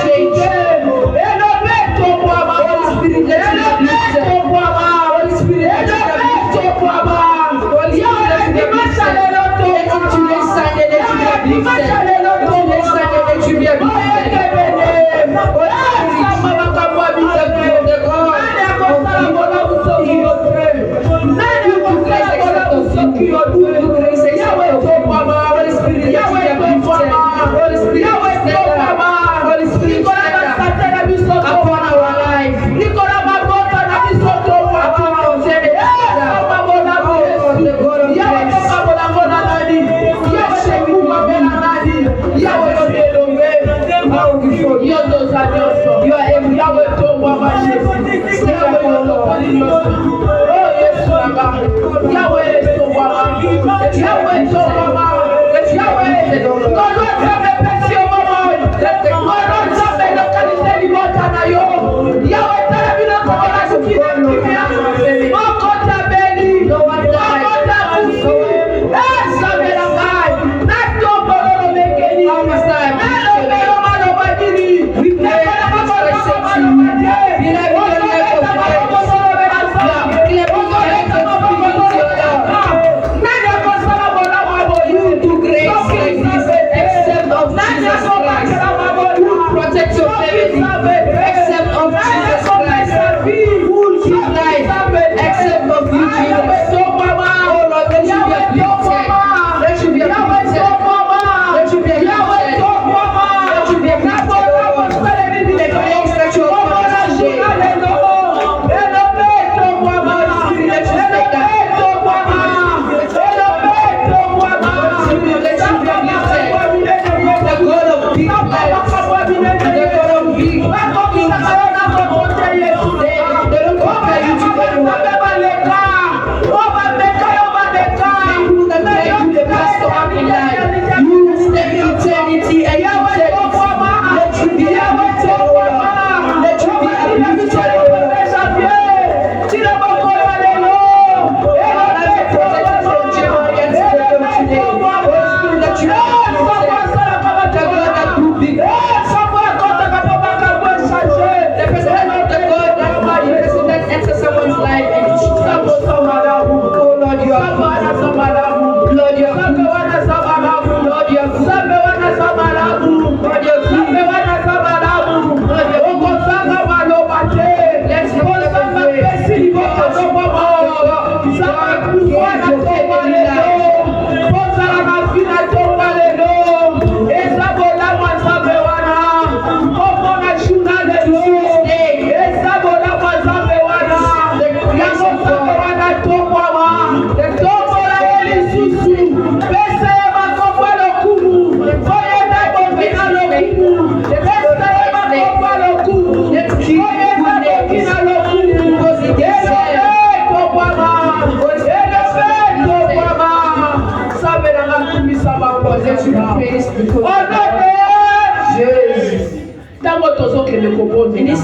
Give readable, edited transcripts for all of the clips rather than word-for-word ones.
Change.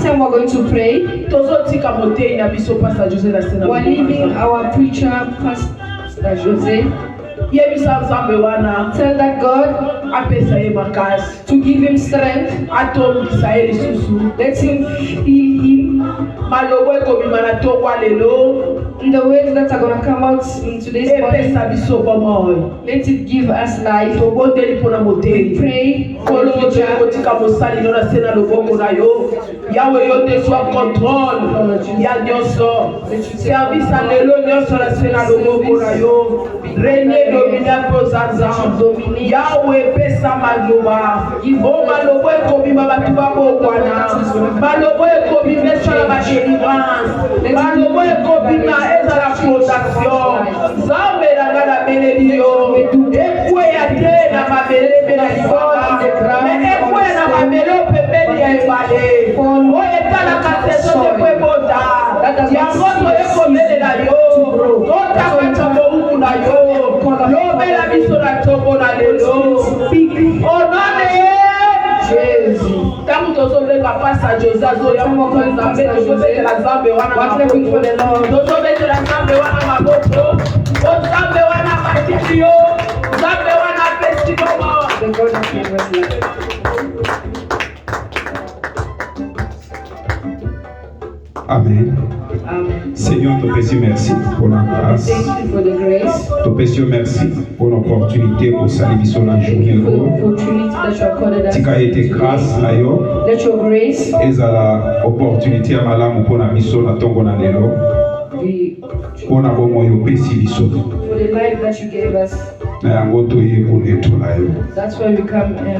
this time we're going to pray. We're leaving our preacher, Pastor Jose. Tell that God to give him strength. Let him heal him. In the words that are going to come out in today's morning, let it give us life. We pray for the future. Yahweh, yo te sois contrôle. Ya nyoso. Service à l'élo nyoso la sena loboko na yo. Régner dominer posazan. Yahweh pesa maloba. O malobo ekobima batu babokwana. Malobo ekobima esala ba délivrance. Malobo ekobima ezala protection. Zambe na ngana belelio. Ekwe ya te na mabele bela libona. Mais ekwe na mabele pepeli ya ebale. Oye tala kateso de kwebota. Yangoto ekomele na yo. Kota kachamo umu na yo. Lobe la biso na tobo na lelo. Onane Jésus. Tangu tozolenga pasa Jozazo ya moko nzambe tozobete la nzambe wana maboko. Tozobete la nzambe wana maboko. Nzambe wana matitio. Nzambe wana festival. Amen. Seigneur, te pèse merci pour la grâce. Te pèse merci pour l'opportunité pour saluer sur la journée. Tika été grâce à yo. Et la opportunité à malam pour la mission la tongo na lelo. Pour la bomo yo pèse biso. For the life that you gave us. Na yango to ye pour eto la yo. That's why we come and pray.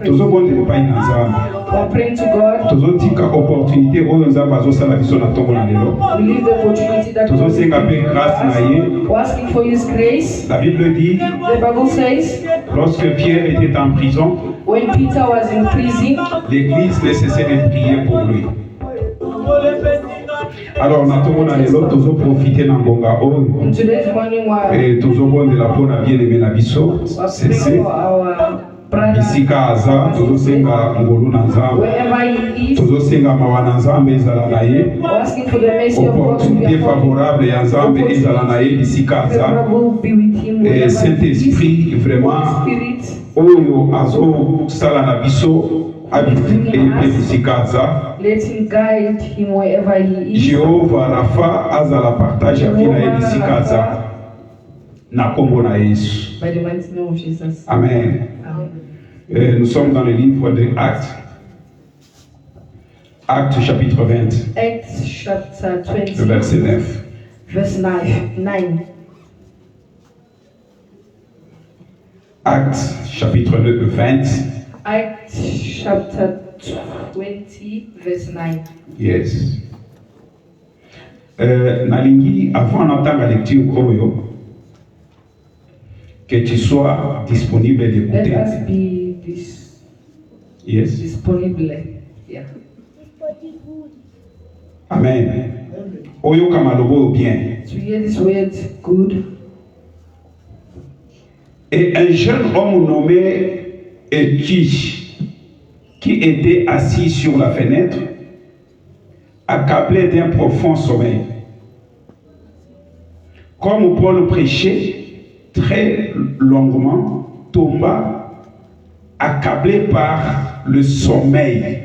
Tozo bonde pa ina nzambe. We're praying to God. Tozo tika opportunité oyo nzambe azosala biso na tongo na lelo. We leave the opportunity that Tozo senga pe grâce na ye. We're asking for His grace. La Bible dit, The Bible says, lorsque Pierre était en prison, when Peter was in prison, l'Église ne cessait de prier pour lui. Alors, nous avons profité de ngonga oyo. today's morning Et nous avons de la bonne bien-aimé na biso. we're praying for our brother. Bisika aza, tozosenga ngolu na nzambe. Wherever he is, Tozosenga mawa na nzambe ezala na ye. we're asking for the mercy of God to be Opportunité upon him. favorable ya nzambe ezala na ye bisika aza. Favorable be with him. Et wherever he is. Saint-Esprit vraiment Spirit, oyo azo sala na biso habite et bisika aza. let him guide him wherever he is. Jéhovah Rafa azala partage ya vie na ye bisika aza. Na kombo na Yesu. By the mighty name of Jesus. Amen. Amen. Nous sommes dans le livre de Actes. Actes chapitre 20, Acts chapter le 20, verset 9. verse 9. Actes chapitre 20. Acts chapter 20, verse 9. Yes. Nalingi, avant d'entendre la lecture oyo, que tu sois disponible Let d'écouter. us be Yes. disponible. Yeah. Amen. Oyo kamalobo bien. To hear this word good. Et un jeune homme nommé Étiche, qui était assis sur la fenêtre, accablé d'un profond sommeil. Comme Paul prêchait très longuement, tomba, accablé par le sommeil.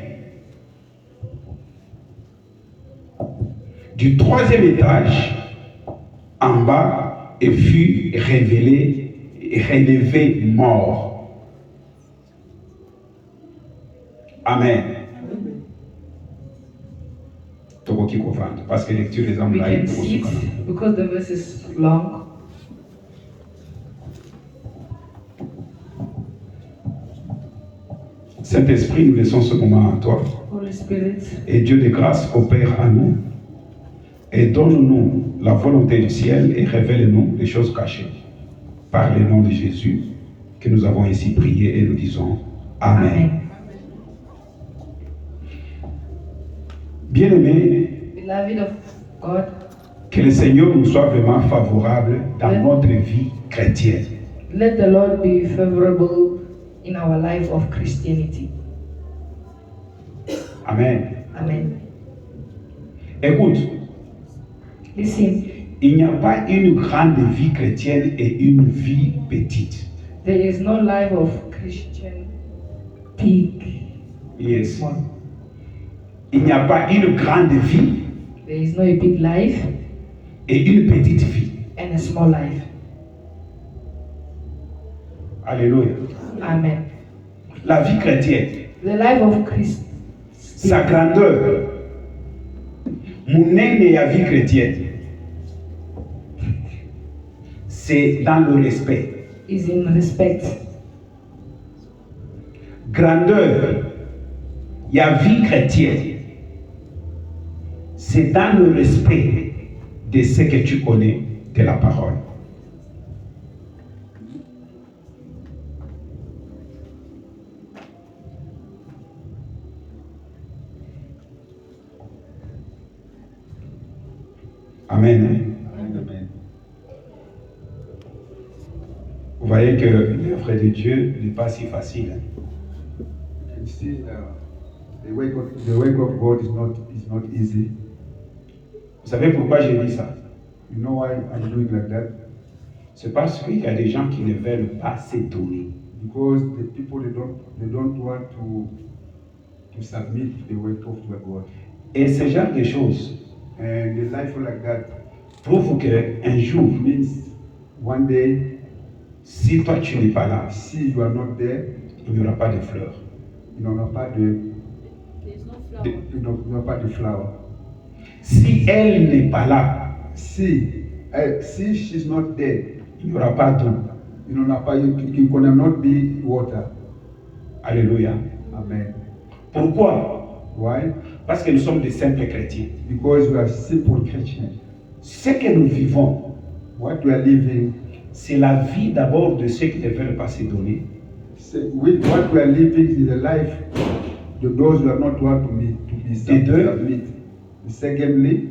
Du troisième étage en bas et fut relevé mort. Amen. Parce que lecture des hommes We là can see it because the verse is long. Saint-Esprit, nous laissons ce moment à toi. Holy Spirit, Et Dieu de grâce opère à nous. Et donne-nous la volonté du ciel et révèle-nous les choses cachées. Par le nom de Jésus, que nous avons ici prié et nous disons Amen. Amen. Bien-aimés, Beloved of God, que le Seigneur nous soit vraiment favorable dans notre vie chrétienne. let the Lord be favorable in our life of Christianity. Amen. Amen. Écoute, Listen, il n'y a pas une grande vie chrétienne et une vie petite. there is no life of Christian big. Yes. Il n'y a pas une grande vie There is no a big life et une petite vie. and a small life. Alléluia. Amen. La vie chrétienne, The life of Christ, sa grandeur, monene ya vie chrétienne, c'est dans le respect. is in respect. Grandeur, ya vie chrétienne, c'est dans le respect de ce que tu connais de la parole. Amen. Amen. Vous voyez que l'œuvre de Dieu n'est pas si facile. You can see the work of God is not easy. Vous savez pourquoi j'ai dit ça? You know why I'm doing like that? C'est parce qu'il y a des gens qui ne veulent pas s'étonner. Because the people they don't want to submit to the work of God. Et ce genre de choses And the life like that prouve qu'un jour, means one day, si toi tu n'es pas là, see you are not there, il n'y aura pas de fleurs. you n'auras pas de flower. Si elle n'est pas là, See she's not there, il n'y aura pas d'eau. you cannot be water. Alléluia. Amen. Pourquoi? Why? Parce que nous sommes des simples chrétiens. Because we are simple Christians. Ce que nous vivons, What we are living, c'est la vie d'abord de ceux qui ne veulent pas se donner. what we are living is the life of those who are not want to be submit. Secondly,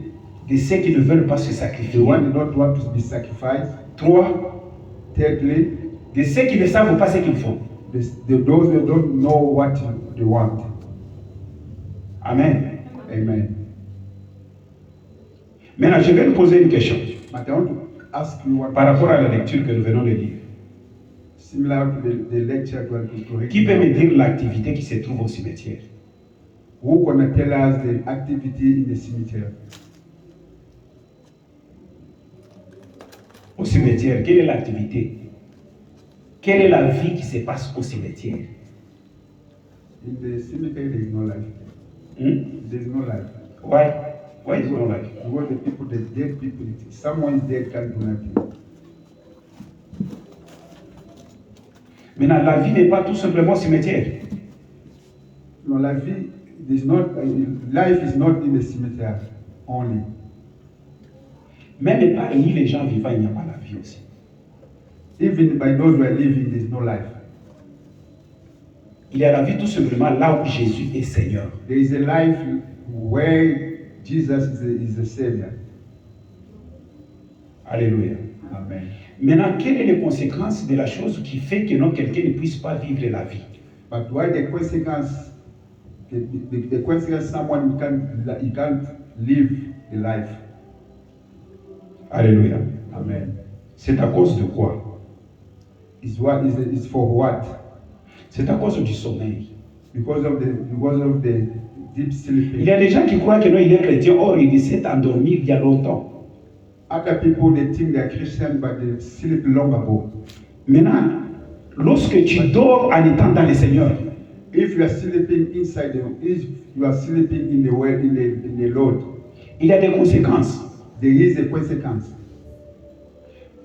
De ceux qui ne veulent pas se the sacrifier. one who don't want to be sacrificed. 3. Thirdly, De ceux qui ne savent pas ce qu'ils font. those who don't know what they want. Amen. Amen. Maintenant, je vais vous poser une question But I want to ask you one par rapport à la lecture que nous venons de lire. similar to the lecture to read. Qui peut me dire l'activité qui se trouve au cimetière? Who gonna tell us the activity in the cemetery? Au cimetière, quelle est l'activité? Quelle est la vie qui se passe au cimetière? In the cemetery, there is no life. There is no life. Why? Why is no life? Because the people, the dead people, if someone is dead, can't do nothing. Maintenant, la vie n'est pas tout simplement cimetière. No, life is not. Life is not in the cemetery only. Même parmi les gens vivants, il n'y a pas la vie aussi. Even by those who are living, there is no life. Il y a la vie tout simplement là où Jésus est Seigneur. There is a life where Jesus is the Savior. Alléluia. Amen. Maintenant, quelles sont les conséquences de la chose qui fait que non, quelqu'un ne puisse pas vivre la vie? But why the consequence? The consequence, someone he can't live a life. Alléluia. Amen. C'est à cause de quoi? Is for what? C'est à cause du sommeil. Because of the deep sleeping. Il y a des gens qui croient que non, il est chrétien, or il s'est endormi il y a longtemps. Other people, they think they are Christian, but they sleep long ago. Maintenant, lorsque tu dors en étant dans le Seigneur, If you are sleeping inside, if you are sleeping in the way in the Lord, il y a des conséquences. there is a consequence.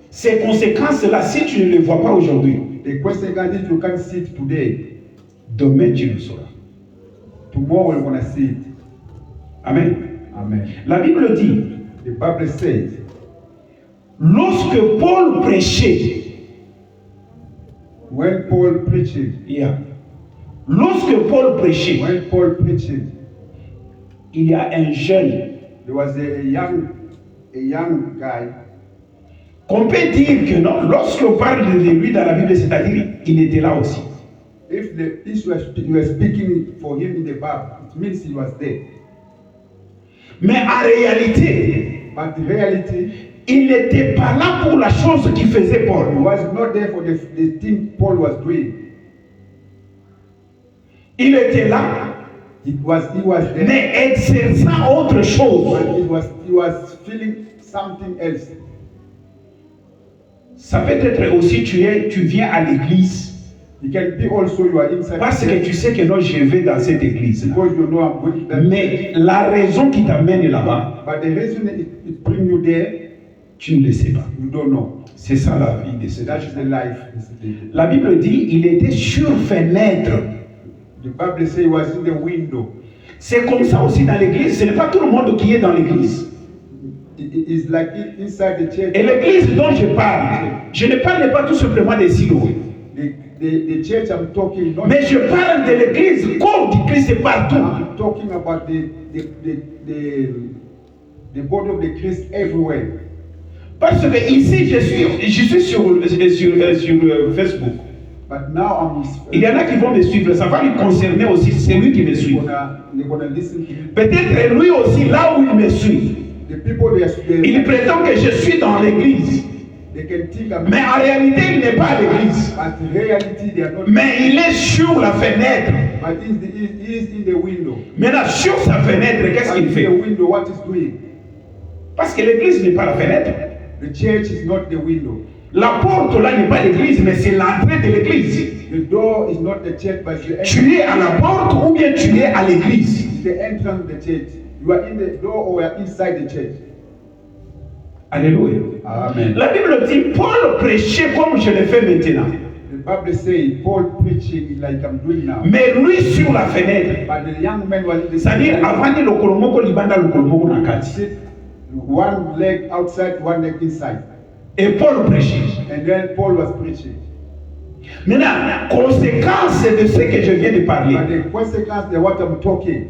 Ces conséquences-là, si tu ne les vois pas aujourd'hui, The consequence if you can't see it today, demain tu le sauras. tomorrow you're gonna see it. Amen. Amen. La Bible dit, The Bible says, lorsque Paul prêchait, when Paul preaching, lorsque Paul prêchait, when Paul preaching, il y a un jeune there was a young guy. qu'on peut dire que non, lorsqu'on parle de lui dans la Bible, c'est-à-dire il était là aussi. If you were speaking for him in the Bible, it means he was there. Mais en réalité, But the reality, il n'était pas là pour la chose qui faisait he Paul. was not there for the thing Paul was doing. Il était là, He was there, mais exerçant autre chose. but he was feeling something else. Ça peut être aussi tu viens à l'église It can be also you are inside parce the que church tu sais que non, je vais dans cette église. because you know I'm going to that Mais la raison qui t'amène là-bas, but the reason it bring you there, tu ne le sais pas. you don't know. C'est ça la vie de So cet that is homme. the life. La Bible dit il était sur fenêtre. The Bible says he was in the window. C'est comme ça aussi dans l'église. Ce n'est pas tout le monde qui est dans l'église. It is like inside the church. Et l'église dont je parle, je ne parle pas tout simplement des silos. The church I'm talking, not Mais je parle de l'église comme du Christ partout. I'm talking about the body of the Christ everywhere. Parce que ici, je suis sur Facebook. But now Il y en a qui vont me suivre. Ça va lui concerner aussi. C'est lui qui me suit. they're gonna listen to you. Peut-être lui aussi, là où il me suit. The people Il prétend que je suis dans l'église. they can think I'm Mais en réalité, il n'est pas à l'église. but in reality they are not. Mais il est sur la fenêtre. But he is in the window. Maintenant, sur sa fenêtre, qu'est-ce qu'il In fait? the window, what is doing? Parce que l'église n'est pas la fenêtre. The church is not the window. La porte là n'est pas l'église, mais c'est l'entrée de l'église. The door is not the church, but the Tu es à la porte ou bien tu es à l'église. It's the entrance of the church. You are in the door or you are inside the church. Alléluia. Amen. La Bible dit Paul prêchait comme je le fais maintenant. The Bible says Paul preaching like I'm doing now. Mais lui sur la fenêtre. But the young man was in the C'est-à-dire avant de lokolomoko libanda lokolomoko na kati. sit one leg outside, one leg inside. Et Paul prêchait. And then Paul was preaching. Maintenant, conséquence de ce que je viens de parler. But the consequence of what I'm talking,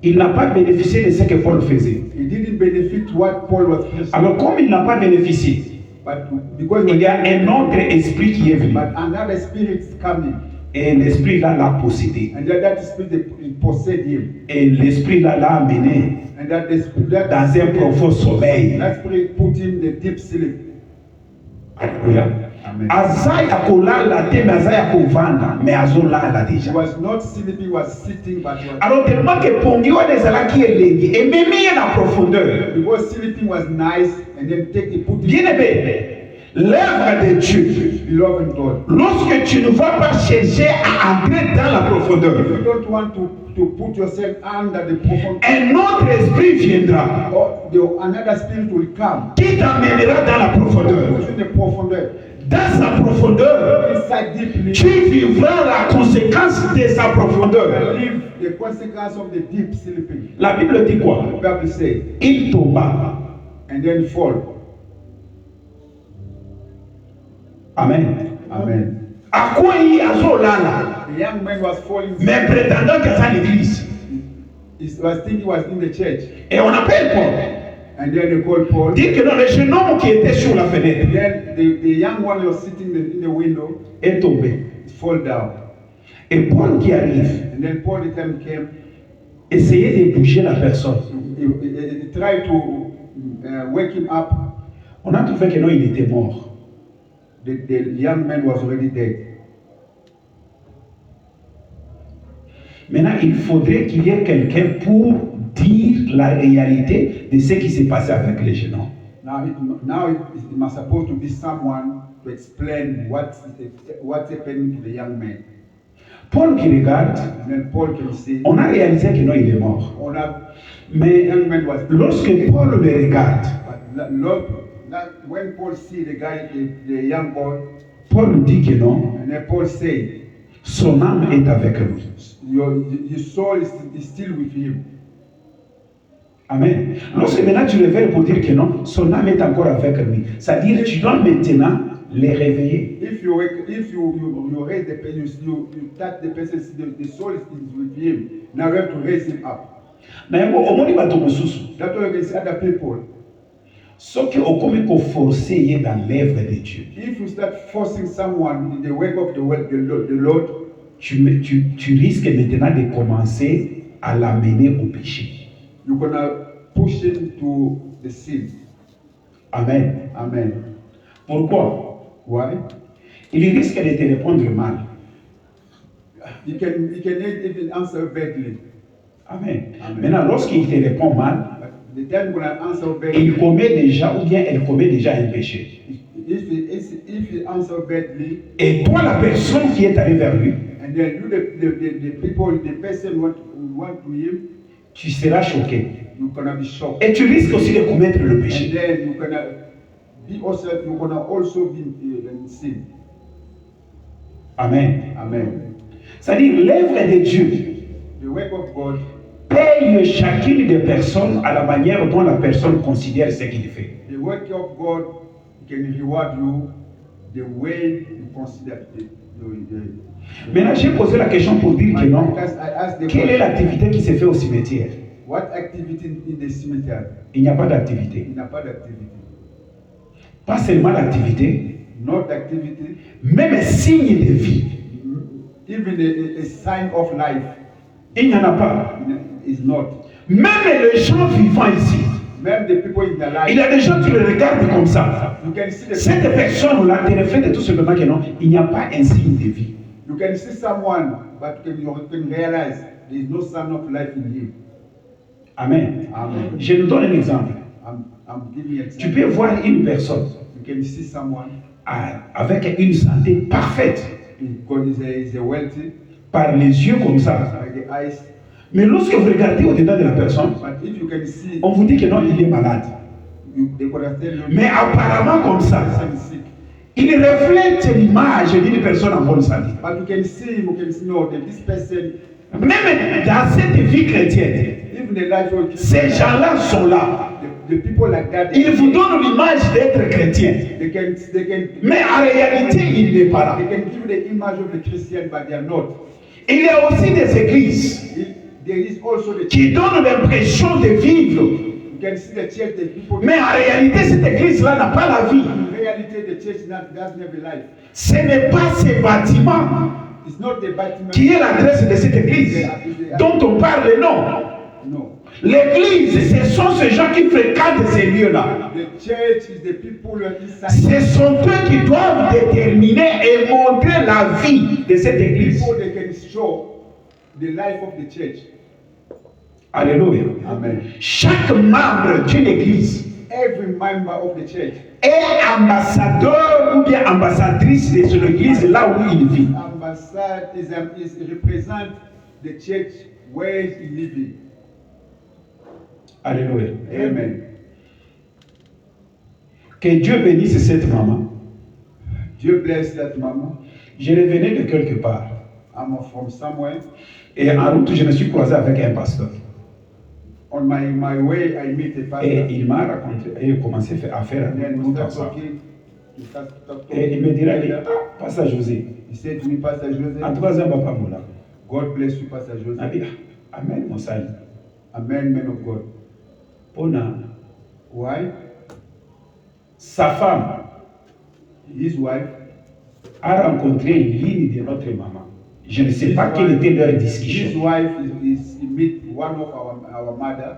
Il n'a pas bénéficié de ce que Paul faisait. he didn't benefit what Paul was preaching. Alors comme il n'a pas bénéficié, But because il y a un autre esprit qui est venu. but another spirit is coming. Et l'esprit là l'a possédé. And that spirit it possessed him. Et l'esprit là l'a amené And that the spirit dans un profond sommeil. that spirit put him in the deep sleep. Alléluia. Amen. Aza ya kolala te mais aza ya kovanda mais azolala He déjà. was not sleeping, he was sitting, but he was, Alors tellement que pongi wana ezalaki elengi ememi ye na profondeur. because sleeping was nice, and then he put Bien it, aimé, l'œuvre de Dieu, beloved God. lorsque tu ne vas pas chercher à entrer dans la If profondeur, you don't want to put yourself under the profound, un autre esprit viendra or another spirit will come. qui t'amènera dans la profondeur. Who's in the profondeur? Dans sa profondeur, Inside deeply, tu vivras la conséquence de sa profondeur. live the consequence of the deep sleeping. La Bible dit quoi? The Bible says, Il tomba. and then fall. Amen. Amen. À quoi il azolala? The young man was falling. Mais prétendant que c'est l'église. He was thinking he was in the church. Et on appelle Paul. And then they called Paul. Dit que non, le jeune homme qui était sur la fenêtre And then the young one was sitting in the window, est tombé. fall down. Et Paul qui arrive, And then Paul the time came, essayait de bouger la personne. he tried to wake him up. On a trouvé que non, il était mort. The young man was already dead. Maintenant, il faudrait qu'il y ait quelqu'un pour dire la réalité de ce qui s'est passé avec les jeunes hommes. Now it must supposed to be someone to explain what's happening to the young man. Paul qui regarde, And then Paul can say, on a réalisé que non, il est mort. the Mais young man was lorsque Paul le regarde, But Lord, when Paul see the guy, the young boy, Paul dit que non, and then Paul say, son âme est avec lui. his soul is still with him. Amen. Lorsque maintenant tu réveilles pour dire que non, son âme est encore avec lui. C'est-à-dire tu dois maintenant les réveiller. If you raise the person, you touch the person, the soul is with him. Now you have to raise him up. Na yango omoni bato mosusu. That's why you can see other people. Soki okomi ko forcer ye dans l'œuvre de Dieu. If you start forcing someone in the work of the Lord, Tu risques maintenant de commencer à l'amener au péché. you're gonna push him to the sin. Amen. Amen. Pourquoi? Why? Il risque de te répondre mal. He can even answer badly. Amen. Amen. Maintenant, lorsqu'il te répond mal, But the time you're gonna answer badly, il commet déjà ou bien elle commet déjà un péché. if he answer badly, Et toi, la personne qui est allée vers lui, and then you the people, the person want to him, tu seras choqué. you're gonna be shocked. Et tu risques aussi de commettre le And péché. then you're gonna also be in sin. Amen. Amen. C'est-à-dire, l'œuvre de Dieu The work of God paye chacune des personnes à la manière dont la personne considère ce qu'il fait. The work of God can reward you the way you consider the Maintenant, j'ai posé la question pour dire que non. Because I asked the Quelle est question, l'activité qui se fait au cimetière? what activity in the cemetery? Il n'y a pas d'activité. Il n'y a pas d'activité. Pas seulement l'activité, Not activity, même un signe de vie. even a sign of life Il n'y en a pas. is not. Même les gens vivants ici, Même the people in their il y life, a des gens qui le regardent comme ça. you can see Cette personne-là te reflète tout simplement que non, il n'y a pas un signe de vie. you can see someone, but you can realize there is no sign of life in him. Amen. Amen. Je nous donne un exemple. I'm giving you Tu peux voir une personne You can see someone avec une santé parfaite, God is a wealthy par les yeux comme ça. by the eyes, Mais lorsque vous regardez au-dedans de la personne, but if you can see, on vous dit que non, il est malade. they could have tell you Mais apparemment comme ça, person is sick. il reflète l'image d'une personne en bonne santé. But you can see no, that this person, Même dans cette vie chrétienne, even the life of ces gens-là sont là. the people like that, Ils vous donnent l'image d'être chrétien. they can Mais en réalité, il n'est pas là. they can give the image of the Christian, but they are not. Il y a aussi des églises There is also the qui donnent l'impression de vivre. You can see the church, the people. Mais en réalité, cette église-là n'a pas la vie. In reality, the church doesn't have a life. Ce n'est pas ces bâtiments It's not the bâtiment. qui est l'adresse de cette église dont on parle, non. No. L'église, ce sont ces gens qui fréquentent ces lieux-là. The church is the people inside. Ce sont eux qui doivent déterminer et montrer la vie de cette église. People that can show the life of the church. Alléluia. Amen. Chaque membre d'une église Every member of the church est ambassadeur ou bien ambassadrice de son église là où il vit. ambassade is represent the church where he living. Alléluia. Amen. Que Dieu bénisse cette maman. Dieu bless that mama. Je revenais de quelque part. I'm from somewhere. Et en route, je me suis croisé avec un pasteur. On my way, I meet a pastor. Et il m'a raconté, et il a commencé à faire And then un we route start ensemble. talking. We start talking. Et il me dirait, ah, Pasteur José, He said to me, Pastor Joseph, en troisième papa moula. God bless you, Pastor Il Joseph. dit, ah, Amen, mon salut. Amen, man of God. Pona, Why? sa femme His wife. a rencontré une ligne de notre maman. Je ne sais pas quelle était leur His discussion. wife he meet one of our mother.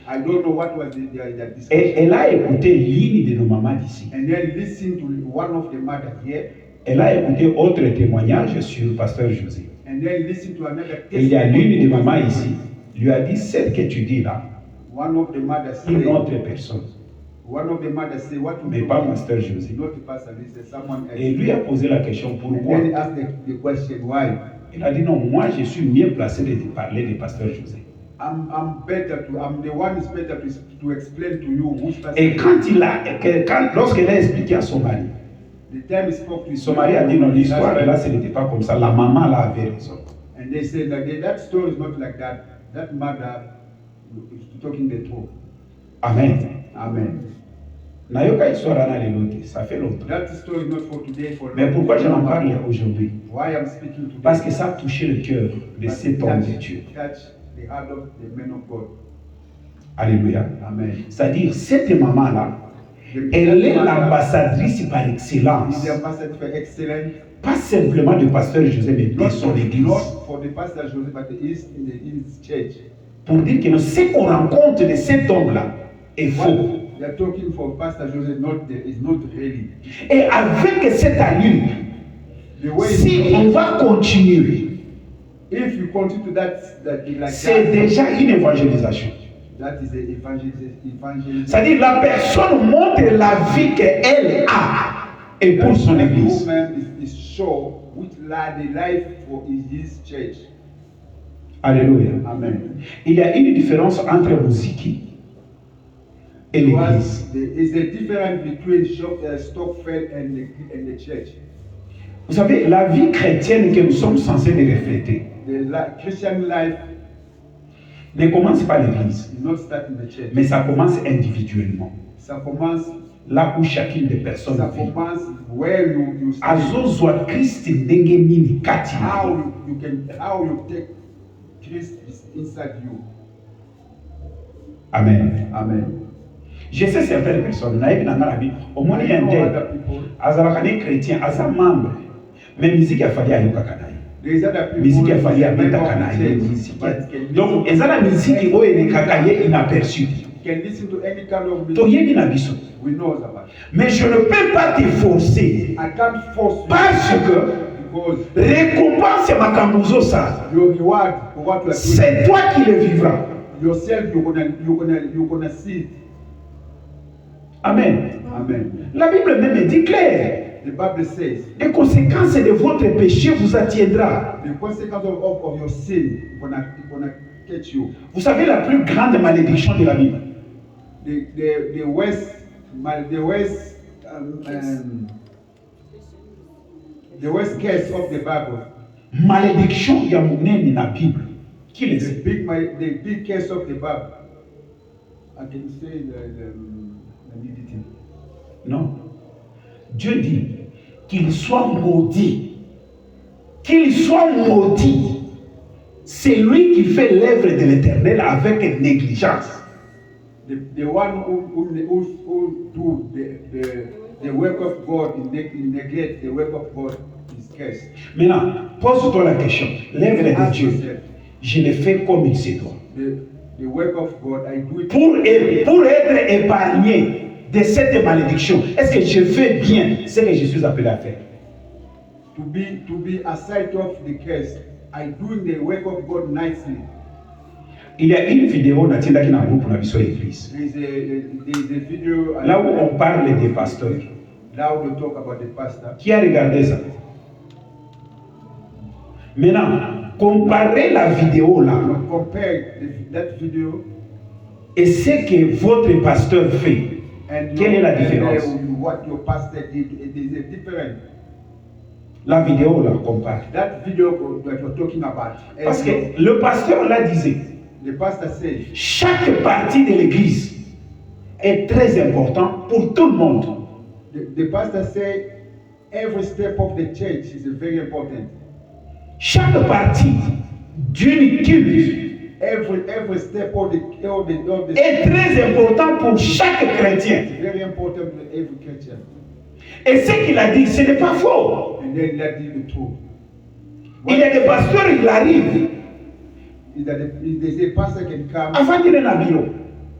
I don't know what was their discussion. Et elle a écouté l'hymne de nos mamans d'ici. And then listen to one of the mother here. Elle a écouté autre témoignage sur le pasteur José. And then listen to another Et il y a l'une de testimony. maman ici, lui a dit, celle que tu dis là, One of the mothers say, une autre personne, one of the mothers say, what mais pas pasteur José. not the pastor, this is someone else. Et lui a posé la question, And pourquoi? then he asked the question, why? Il a dit, non, moi je suis mieux placé de parler du pasteur José. I'm the one is better to explain to you which pastor. Et lorsqu'elle a expliqué à son mari, The time he spoke to his son mari a dit, non, l'histoire là, ce n'était pas comme ça. La maman là avait raison. And they said that story is not like that. That mother is talking the truth. Amen. Amen. Nayoka histoire na lelote, ça fait longtemps. That story is not for today. Mais pourquoi je m'en parle aujourd'hui? Why I'm speaking today? Parce que ça a touché le cœur de But cet it homme de Dieu. touch the heart of the man of God. Alléluia. Amen. C'est-à-dire, cette maman-là, The elle est mother l'ambassadrice par excellence. is the ambassador for excellence. Pas simplement du pasteur José, mais de Not son église. for the pastor Joseph, but in his church. pour dire que ce qu'on rencontre de cet homme-là est faux. They are talking for Pastor Joseph, is not really. Et avec cette allure, si on va continuer, if you continue that like c'est that, déjà une évangélisation. that is the evangelism. C'est-à-dire la personne montre la vie qu'elle a et pour son That église. woman is show which the life for his church. Alléluia. Amen. Il y a une différence entre Muziki et l'église. There is a difference between Stockfeld and the church. Vous savez, la vie chrétienne que nous sommes censés de refléter The Christian life ne commence pas à l'église, is not start in the church. mais ça commence individuellement. Ça commence, Là où chacune des personnes ça vit. commence where you stay. Azozwa Christ ndenge nini kati na How ye. how you take Christ is inside you. Amen. Amen. Je sais certaines personnes, naïve na ngalabi, au moins il y a un know tel, other people. azalaka ne chrétien, aza membre, mais musique a fallu ayokaka na ye. There is other people. Musique a fallu member abetaka na of the ye church, musique. but can Donc listen- eza la musique oyo elekaka ye inaperçu. can listen to any kind of music. Toyebi na biso. We know about it. Mais je ne peux pas te forcer I can't force you parce que because récompense makambo ozosala. your reward for what you are doing C'est toi qui le vivras. yourself, you're gonna see it. Amen. Amen. La Bible même dit clair. The Bible says Les conséquences de votre péché vous attiendra. the consequence of your sin gonna catch you. Vous savez la plus grande malédiction de la Bible. The worst case of the Bible. Malédiction ya munene na Bible. Qui le sait? The big case of the Bible. I can say the nudity. Non. Dieu dit qu'il soit maudit. Qu'il soit maudit. C'est lui qui fait l'œuvre de l'Éternel avec négligence. The one who do the work of God in neglect the work of God is cursed. Maintenant, pose-toi la question. L'œuvre de Dieu, je le fais comme il se doit. The work of God, I do it Pour être épargné de cette malédiction, est-ce que je fais bien ce que je suis appelé à faire? to be aside of the curse. I doing the work of God nicely. Il y a une vidéo natindaki na groupe na biso église. There is a video Là où on parle des pasteurs. now we talk about the pastor. Qui a regardé ça? Maintenant, comparez la vidéo là We compare that video et ce que votre pasteur fait. and Quelle est la différence? What your pastor did. It is a different. La vidéo là compare. That video that you're talking about. Parce que le pasteur là disait, The pastor says chaque partie de l'église est très important pour tout le monde. the pastor said every step of the church is very important. Chaque partie d'une culte Every step of the est très important pour chaque chrétien. very important to every Christian. Et ce qu'il a dit, ce n'est pas faux. And then that is the truth. Il y a des pasteurs, il arrive Is that there's a pastor can come, avant d'être dans le bureau.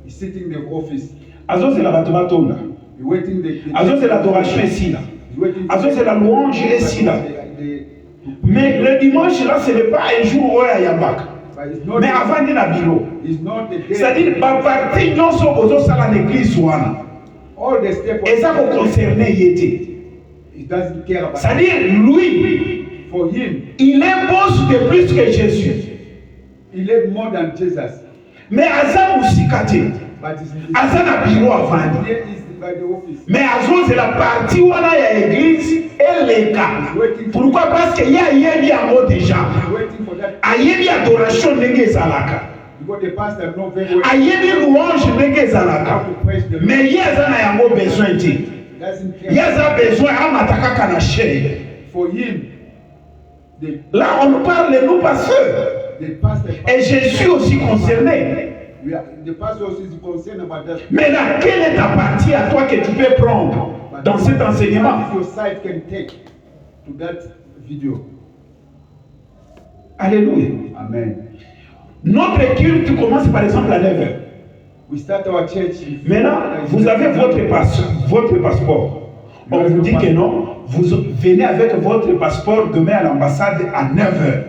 he's sitting in the office, Azozela bato batonda. he's waiting Azozela adoration ici là. he's waiting Azozela louange ici là. Mais le dimanche là, ce n'est pas un jour où il y a bac. but it's not Mais avant d'être dans le bureau. it's not the day. C'est-à-dire, ma partie, non seulement aux autres à l'église, All the steps et ça vous concerne, il était. he doesn't care about. C'est-à-dire, lui, For him, il est boss de plus que Jésus. he lived more than Jesus. Mais Aza Mousikate, But he's Aza na bureau avant. here is by the office. Mais Azo, c'est la partie où on a l'église et les cas. Pourquoi? Parce qu'il y a un mot déjà. He's waiting for that Il y a une adoration de Zalaka. because the pastor know very well Il y a une louange de Zalaka. how to praise the Lord. Mais il y a un besoin. Doesn't Il y care. a besoin à mataka kanache. For him, the Là, on parle de nous pasteurs. pastor. Et je suis aussi concerné. The pastor also is concerned about that. Maintenant, quelle est ta partie à toi que tu peux prendre dans cet enseignement? What your side can take to that video. Alléluia. Amen. Notre culte commence par exemple à 9h. We start our church. Maintenant, vous avez votre passeport. On vous dit que non, vous venez avec votre passeport demain à l'ambassade à 9h.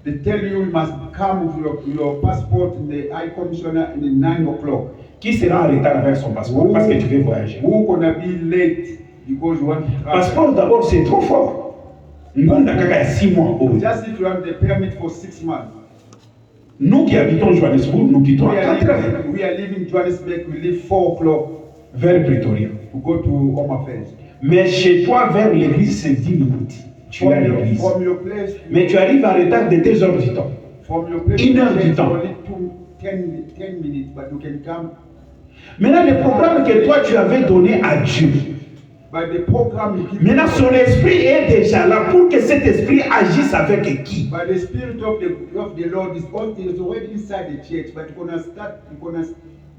They tell you you must come with your passport in the High Commissioner at 9 o'clock. Qui sera en retard avec son passeport parce que tu veux voyager? Who gonna be late because you want to travel? Passeport d'abord, c'est trop fort. Ngunda kaka 6 mois. Just if you have the permit for 6 months. Nous qui habitons Johannesburg, nous quittons à 4h. We are leaving Johannesburg, we leave 4 o'clock vers Pretoria. to go to Home Affairs. Mais chez toi, vers l'église, c'est 10 minutes. Tu es à l'église. Mais tu arrives en retard de 2 heures du temps. 1 heure du temps. 10 minutes, but you can come. Maintenant, le programme que toi tu avais donné à Dieu. Maintenant, son esprit est déjà là pour que cet esprit agisse avec qui? But the spirit of the Lord is already inside the church, but you're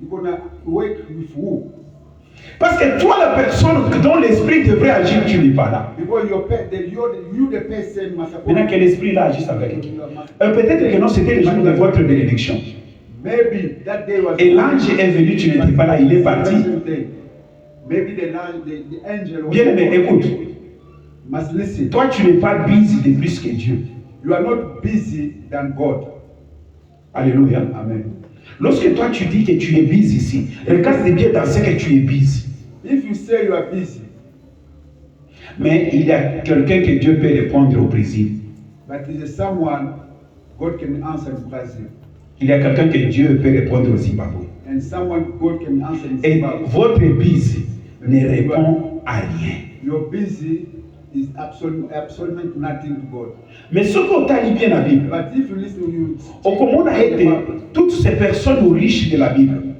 gonna work with who? Parce que toi, la personne dont l'esprit devrait agir, tu n'es pas là. Maintenant que l'esprit là agisse avec qui? Peut-être que non, c'était le jour de votre bénédiction. Et l'ange est venu, tu n'étais pas là, il est parti. Bien aimé, écoute. Toi, tu n'es pas busy de plus que Dieu. You are not busy than God. Alléluia. Amen. Lorsque toi tu dis que tu es busy ici, regarde bien dans ce que tu es busy. If you say you are busy, mais il y a quelqu'un que Dieu peut répondre au Brésil. But is someone God can answer in Brazil. Il y a quelqu'un que Dieu peut répondre au Zimbabwe. And someone God can answer in Et Zimbabwe. votre busy ne répond à rien. Your busy is absolutely nothing to God. Mais ce qu'on t'a dit bien la Bible, but if you listen to you, on a été toutes ces personnes riches de la Bible.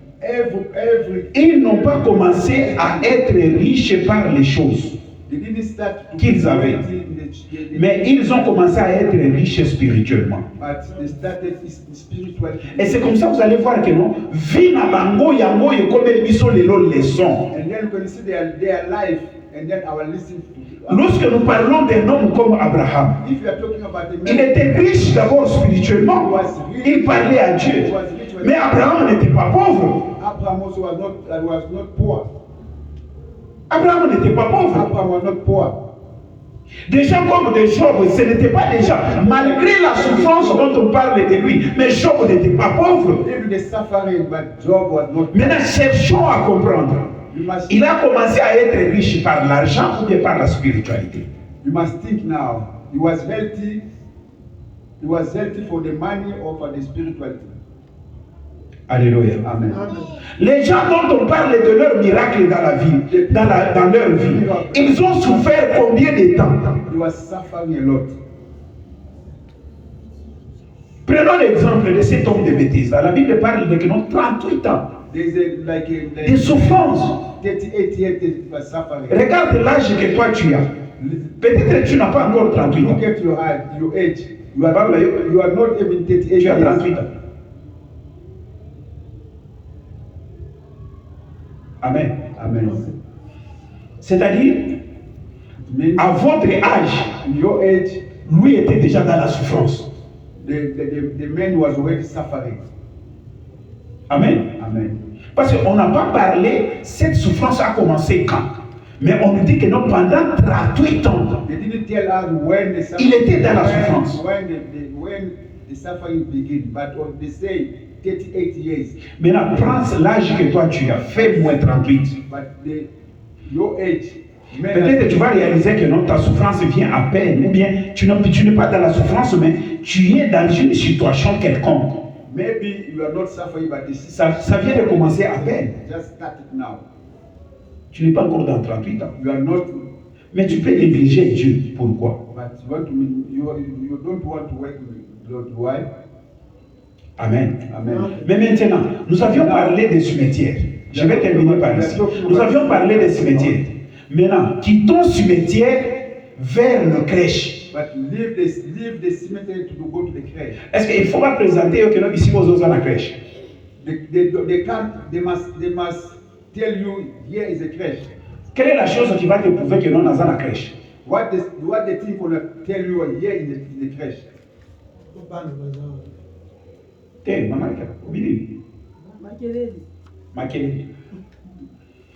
Ils n'ont pas commencé à être riches par les choses qu'ils avaient, mais ils ont commencé à être riches spirituellement. Et c'est comme ça que vous allez voir que non, vie na bango yango et comme ils sont les leçons. Lorsque nous parlons d'un homme comme Abraham, il était riche d'abord spirituellement, il parlait à Dieu, mais Abraham n'était pas pauvre. Abraham was not poor. Abraham n'était pas pauvre. Abraham was not poor. Des gens comme des Job, ce n'était pas des gens, malgré la souffrance dont on parle de lui, mais Job n'était pas pauvre. Maintenant, cherchons à comprendre. Il a commencé à être riche par l'argent ou bien par la spiritualité. You must think now. He was healthy. He was healthy for the money or for the spirituality. Alléluia. Amen. Les gens dont on parle de leur miracle dans la vie, dans leur vie, ils ont souffert combien de temps? He was suffering a lot. Prenons l'exemple de cet homme de bêtises. La Bible parle de 38 ans. Des souffrances. 38 years he was suffering. Regarde l'âge que toi tu as. Peut-être que tu n'as pas encore 38 ans. Look at your age. You are not even 38 tu as 38 years. ans. Amen. Amen. C'est-à-dire, à votre âge, your age, lui était déjà dans la souffrance. The man was already suffering. Amen. Amen. Parce qu'on n'a pas parlé, cette souffrance a commencé quand? Mais on nous dit que non, pendant 38 ans, il était dans la souffrance. When the suffering began, but they say 38 years. Maintenant, prends l'âge que toi tu as, fais moins 38. But your age. Peut-être que tu vas réaliser que non, ta souffrance vient à peine, ou bien tu n'es pas dans la souffrance, mais tu es dans une situation quelconque. Maybe you are not suffering, but ça vient de commencer à peine. Just start it now. Tu n'es pas encore dans 38 ans. You are not. Mais tu peux négliger Dieu. Pourquoi? But you don't want to work with God. Why? Amen. Amen. Mais maintenant, nous avions parlé des cimetières. Je vais terminer par ici. Nous avions parlé des cimetières. Maintenant, quittons cimetière vers le crèche. But leave the cemetery to go to the crèche. Est-ce qu'il faut pas présenter que nous ici aux la crèche? They must tell you here is a crèche. Quelle est la chose qui va te prouver que nous sommes dans la crèche? What the thing gonna tell you here in the crèche?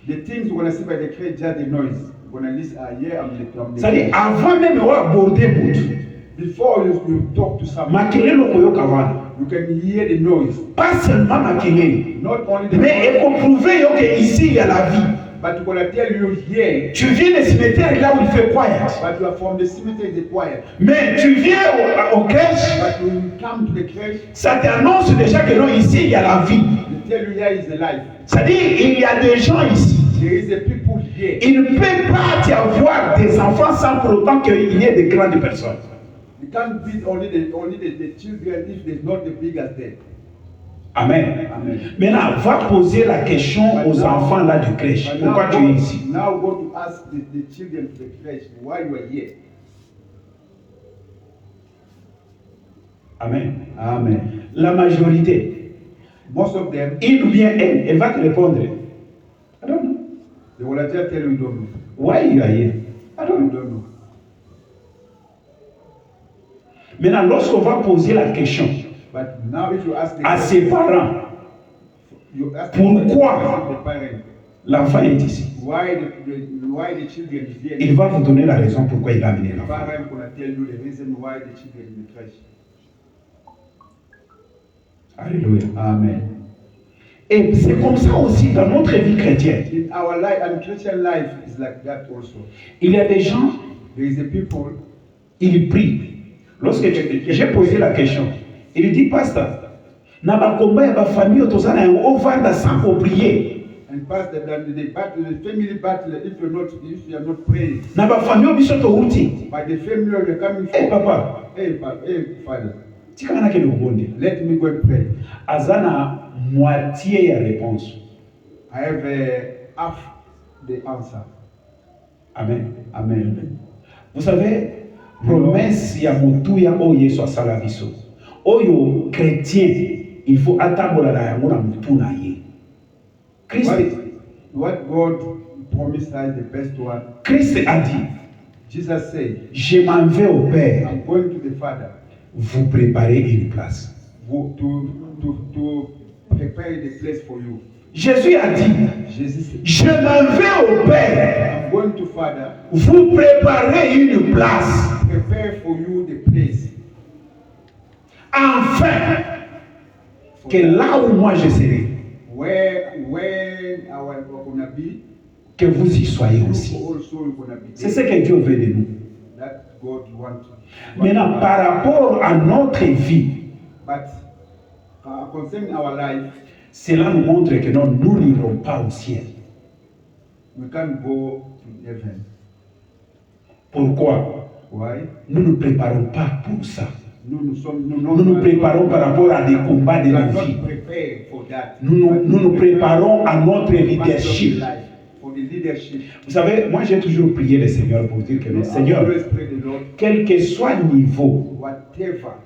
The things we're going to see by the create just the noise. We're going to listen here. C'est-à-dire, avant même d'aborder l'autre, before you talk to someone, you can hear the noise. Pas seulement makelele, Not only the mais noise, il faut prouver que ici il y a la vie. but we're going to tell you here. Tu viens du cimetière là où il fait quiet. But you are from the cemetery, the quiet. Mais tu viens au crèche, But when you come to the church, ça t'annonce déjà que non, ici il y a la vie. they tell you here is the life. C'est-à-dire, il y a des gens ici. There is a people here. Il ne peut pas y avoir des enfants sans pour autant qu'il y ait de grandes personnes. You can't beat only the children if there's not the big as them. Amen. Amen. Maintenant, va poser la question aux enfants là du crèche. But Pourquoi tu es ici? now go to ask the children to the church why you are here. Amen. Amen. La majorité, Most of them, il ou bien elle va te répondre. I don't know. they will just tell you you don't know. Why you are here? I don't You know. don't know. Maintenant, lorsqu'on va poser la question But now if you ask the à ses parents, you ask Pourquoi? the parent l'enfant est ici. why the children is here. Il va vous donner la raison pourquoi il a amené The l'enfant. parent gonna tell you the reason why the children in the church. Alléluia. Amen. Et c'est comme ça aussi dans notre vie chrétienne. In our life and Christian life is like that also. Il y a des gens, There is a people. ils prient. Lorsque j'ai posé la question, il dit, pasteur, na ba combat ya ba famille otozana yango ovanda sans prier. And pastor, the battle, the family battle, if you are not praying, Na ba famille biso to uti. by the family you're coming Eh from. papa, Hey, Father, tika na ke bonde. let me go and pray. Azana moitié ya réponse. I have half the answer. Amen. Amen. Vous savez, promesse ya mutuya o Yesu asala biso. Oyo chrétien, il faut atambola na yango na mutu na ye. Christ, What God promised us the best one. Christ a dit, Jesus said, je m'en vais au Père, I'm going to the Father vous préparez une place. to prepare the place for you. Jésus a dit, Jesus said, je m'en vais au Père, I'm going to Father, vous préparez une place. prepare for you the place. Enfin, que là où moi je serai, Where our gonna be, que vous y soyez aussi. also we're gonna be C'est there. ce que Dieu veut de nous. That God wants. Maintenant, par rapport à notre vie, But concerning our life, cela nous montre que non, nous n'irons pas au ciel. we can't go to heaven. Pourquoi? Why? Nous ne nous préparons pas pour ça. Nous Nous nous préparons par rapport à des combats de la vie. Nous nous préparons à notre leadership. For the leadership. Vous savez, moi j'ai toujours prié le Seigneur pour dire que le Seigneur, Always pray the Lord, quel que soit le niveau whatever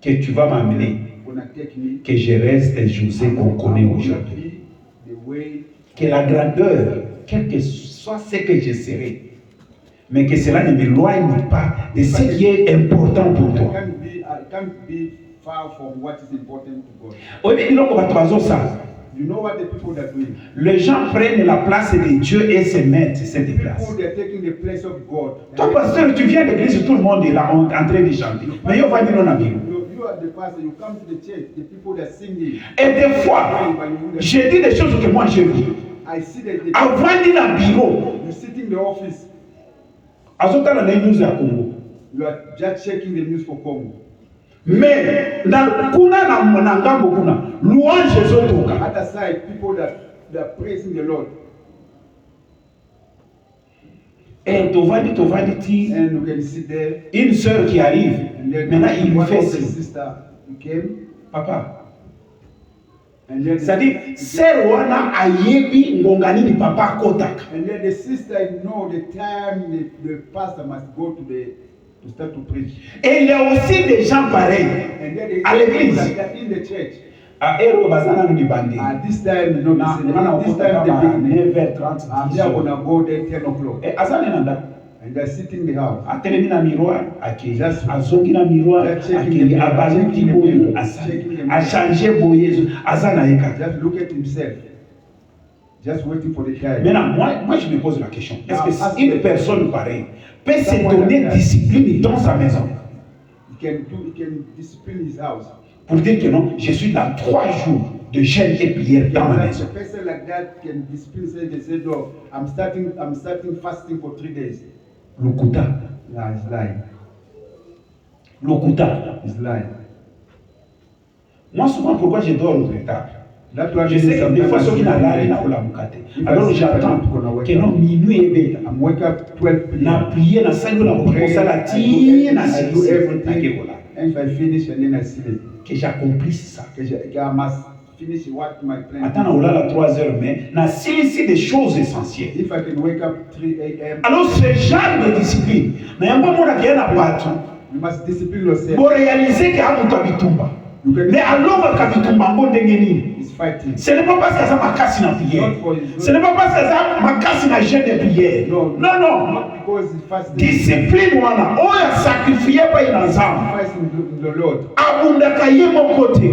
que tu vas m'amener, gonna take me, que je reste José qu'on connaît aujourd'hui. the way, Que la grandeur, quel que soit ce que je serai, mais que cela ne m'éloigne pas de ce qui est important pour toi. I can't be far from what is important to God. You know what the people are doing? Les gens prennent la place de Dieu et se mettent cette place. People, they're taking the place of God. Toi, pasteur, tu viens de l'église, tout le monde est là en train de chanter. Mais il va dire non à Dieu. You are the pastor, you come to the church, the people that are singing. Et des fois, j'ai dit des choses que moi j'ai vues. I see that Avant d'aller dans le bureau, you sit in the office, azotala na news ya Congo. you are just checking the news for Congo. Mais na kuna na ngambo kuna louange ezotoka. At the side, people that are praising the Lord. Et tovandi ti And you can see there. une sœur qui arrive. And then Maintenant il one fait of the ci. sister came. Papa. And then C'est-à-dire, sœur wana ayebi ngongani ni papa kotaka. And then the sister know the time the pastor must go to start to preach. Et il y a aussi des gens pareils And then à l'église. like in the church. À ero bazana ni bandi. At this time, Na this time the big 9h30. I'm there gonna go there 10 o'clock. Et azane nanda. And they're sitting in the house. atelemi na miroir akei Just- azongi na miroir Just checking akei the- abaluki checking the boye mirror, asali checking the mirror. achange boye aza na ye kaka. Just look at himself. Just waiting for the time. Maintenant, moi je me pose la question, est-ce Ah, que une personne pareille peut se donner discipline dans sa maison He can discipline his house. pour dire que non, je suis dans 3 jours de jeûne et prière dans ma A maison. person like that can discipline, say, no, I'm starting fasting for 3 days. Lokuta, No, he's lying. lokuta. He's lying. Moi souvent pourquoi je dors au retard? That's why Je sais que des fois ceux qui n'ont pas na olamukate. Alors j'attends que non minuit ebeta. I'm wake up 12 p.m. Na prier na sali na Pray, kokosa la I tie na do sisi. everything. And if I finish and then I sleep. Que j'accomplisse ça. I must finish what my plan Attends na olala 3 heures mais na sisi des choses essentielles. If I can wake up 3 a.m. Alors ce genre de discipline na yango mona kia na bato. You must discipline yourself. Pour réaliser que amutu abitumba. You can- Mais alors kabitumba ngo ndenge nini? He's fighting. Ce n'est pas parce que ça makasi na prière. Ce n'est pas parce que ça makasi na jeûne de prière. No, Non, non. Not because he's fasting. Discipline wana oyo sacrifier pa ina nzambe. Fasting the Lord. Abundaka ye moko te.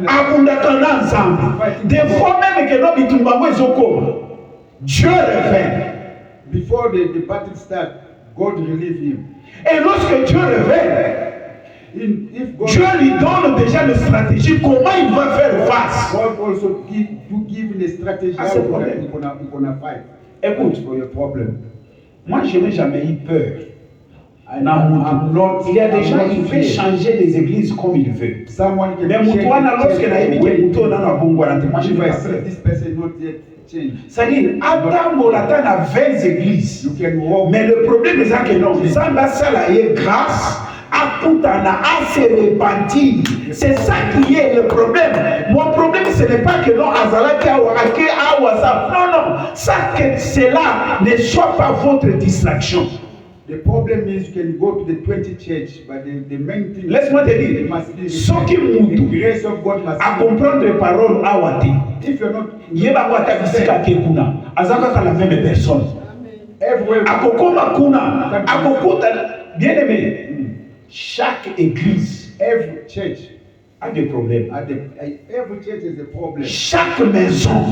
Abundaka na nzambe. Des fois même que no bitumba ngo ezokoma. Dieu revient. Before the battle starts, God relieve him. Et lorsque Dieu revient, If God, Dieu lui donne déjà une stratégie comment il va faire face. God also give him a strategy Ah, how c'est you're problème. gonna fight. Écoute, For your problem. moi je n'ai jamais eu peur. I'm not. Il y a des gens I'm qui not veulent fear. changer les églises comme ils veulent. Someone can Mais change Moutouana, lorsque the la émission way. est dans la bonne moi je If vais I see faire. this person not yet changed, C'est-à-dire, Adam Molatan a 20 églises. you can walk. Mais le problème c'est que non, ça va ça là est grâce à tout en a assez répandu. C'est ça qui est le problème. Mon problème ce n'est pas que non, Azalaki a Warake a WhatsApp. Non, non. Ça que cela ne soit pas votre distraction. The problem is you can go to the 20 church, but the main thing. Laisse-moi te dire, must be ce qui the moutou grace of God must à be. comprendre les paroles à Wati. If you're not. Yeba Wata Bisika Kekuna, Azaka la même personne. Everywhere. Akokoma Kuna, Akokuta, bien aimé. Chaque église Every church. a des problèmes. Every church has a problem. Chaque maison.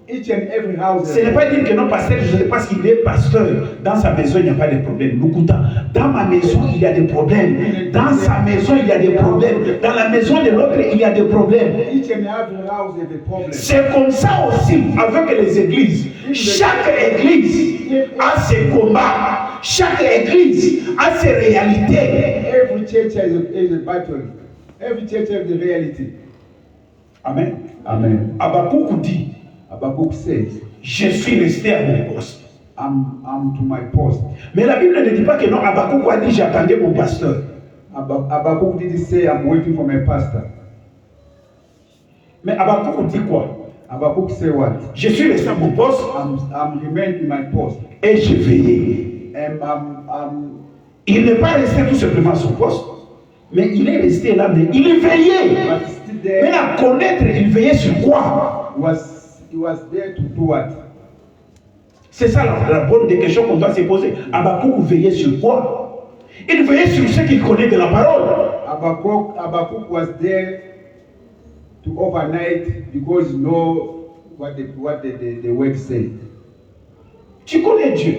Each and every house. Ce n'est pas dire que non, pasteur, je sais pas qu'il est pasteur. Dans sa maison, il n'y a pas de problème. Lukuta, dans ma maison, il y a des problèmes. Dans sa maison, il y a des problèmes. Dans la maison de l'autre, il y a des problèmes. Each and every house has a problem. C'est comme ça aussi avec les églises. Chaque église a ses combats. Chaque église a ses réalités. Every church has a battle. Every church has the reality. Amen. Amen. Habakkuk dit, Habakkuk says, je suis resté à mon poste. I'm to my post. Mais la Bible ne dit pas que non, Habakkuk a dit j'attendais mon pasteur. Habakkuk didn't say I'm waiting for my pastor. Mais Habakkuk dit quoi? Habakkuk say what? Je suis resté à mon poste I'm remained in my post. et je veillais. And Il n'est pas resté tout simplement à son poste, mais il est resté là, mais il veillait. but still there. Mais à connaître, il veillait sur quoi? He was there to do what? C'est ça la bonne des questions qu'on doit se poser. Habakkuk veillait sur quoi? Il veillait sur ce qu'il connaît de la parole. Habakkuk was there to overnight because he know what the word say. Tu connais Dieu.